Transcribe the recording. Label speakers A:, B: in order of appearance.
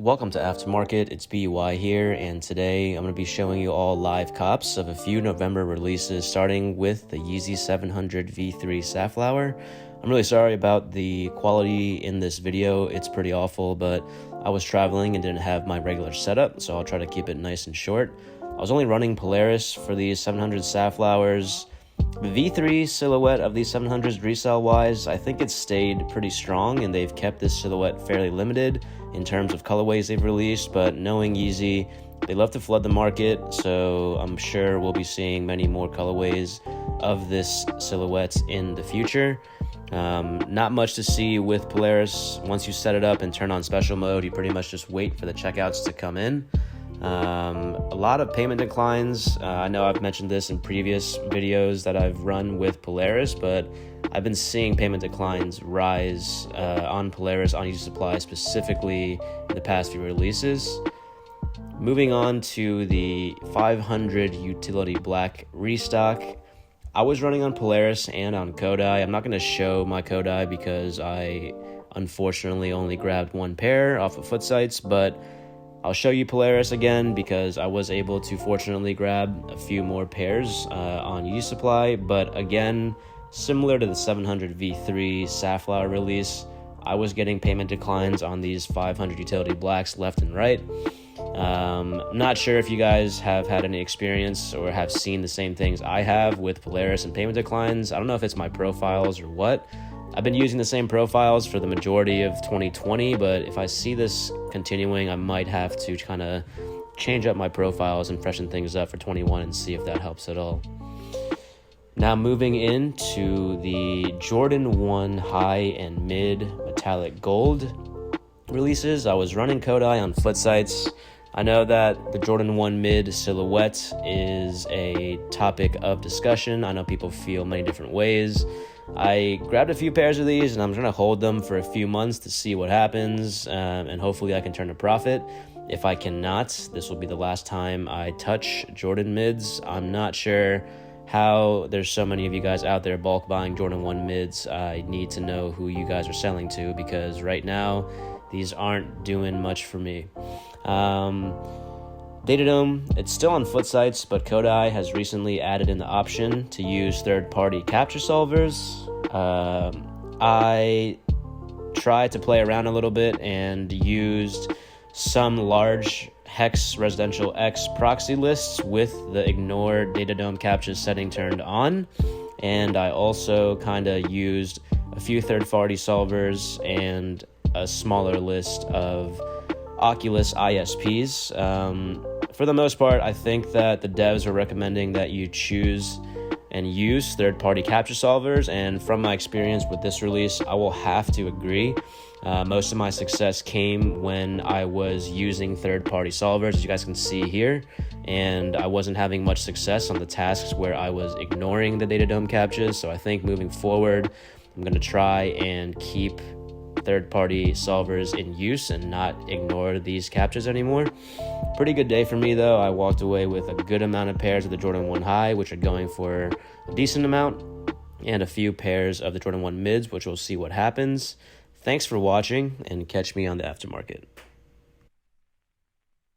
A: Welcome to Aftermarket, it's BY here, and today I'm going to be showing you all live cops of a few November releases, starting with the Yeezy 700 V3 Safflower. I'm really sorry about the quality in this video, it's pretty awful, but I was traveling and didn't have my regular setup, so I'll try to keep it nice and short. I was only running Polaris for these 700 Safflowers. The V3 silhouette of these 700s resale-wise, I think it's stayed pretty strong, and they've kept this silhouette fairly limited in terms of colorways they've released, but knowing Yeezy, they love to flood the market, so I'm sure we'll be seeing many more colorways of this silhouette in the future. Not much to see with Polaris. Once you set it up and turn on special mode, you pretty much just wait for the checkouts to come in. A lot of payment declines. I know I've mentioned this in previous videos that I've run with Polaris, but I've been seeing payment declines rise on Polaris, on Yeezy Supply specifically in the past few releases. Moving on to the 500 Utility Black restock. I was running on Polaris and on Kodai. I'm not going to show my Kodai because I unfortunately only grabbed one pair off of Footsites, but I'll show you Polaris again because I was able to fortunately grab a few more pairs on Yeezy Supply, but again, similar to the 700 V3 Safflower release, I was getting payment declines on these 500 Utility Blacks left and right. Not sure if you guys have had any experience or have seen the same things I have with Polaris and payment declines. I don't know if it's my profiles or what. I've been using the same profiles for the majority of 2020, but if I see this continuing, I might have to kind of change up my profiles and freshen things up for 21 and see if that helps at all. Now moving into the Jordan 1 high and mid metallic gold releases, I was running Kodai on Footsites. I know that the Jordan 1 mid silhouette is a topic of discussion. I know people feel many different ways. I grabbed a few pairs of these and I'm trying to hold them for a few months to see what happens, and hopefully I can turn a profit. If I cannot, this will be the last time I touch Jordan mids. I'm not sure how there's so many of you guys out there bulk buying Jordan 1 mids. I need to know who you guys are selling to because right now these aren't doing much for me. Datadome, it's still on Footsites, but Kodai has recently added in the option to use third-party capture solvers. I tried to play around a little bit and used some large Hex Residential X proxy lists with the ignore Datadome captures setting turned on, and I also kind of used a few third-party solvers and a smaller list of Oculus ISPs. For the most part, I think that the devs are recommending that you choose and use third-party capture solvers, and from my experience with this release, I will have to agree. Most of my success came when I was using third-party solvers, as you guys can see here, and I wasn't having much success on the tasks where I was ignoring the Datadome captures, so I think moving forward, I'm going to try and keep third-party solvers in use and not ignore these captures anymore. Pretty good day for me though. I walked away with a good amount of pairs of the Jordan 1 high, which are going for a decent amount, and a few pairs of the Jordan 1 mids, which we'll see what happens. Thanks for watching, and catch me on the aftermarket.